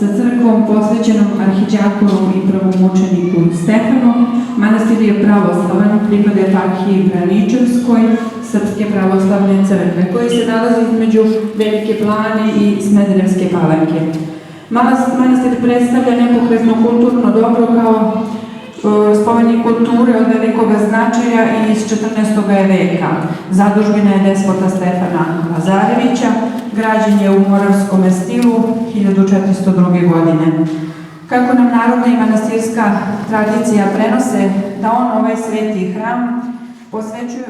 sa crkvom posvećenom arhiđakoru i pravomučeniku Stefanu. Manastir je pravoslavan, pripada eparhiji Braničevskoj Srpske pravoslavne crkve, koji se nalazi između Velike Plane i Smederevske Palanke. Manastir predstavlja nepokretno kulturno dobro kao spomenik kulture od velikog značaja i iz 14. veka. Zadužbina je despota Stefana Lazarevića, građen je u moravskom stilu 1402. godine. Kako nam narodna i manastirska tradicija prenose da on ovaj sveti hram posvećuje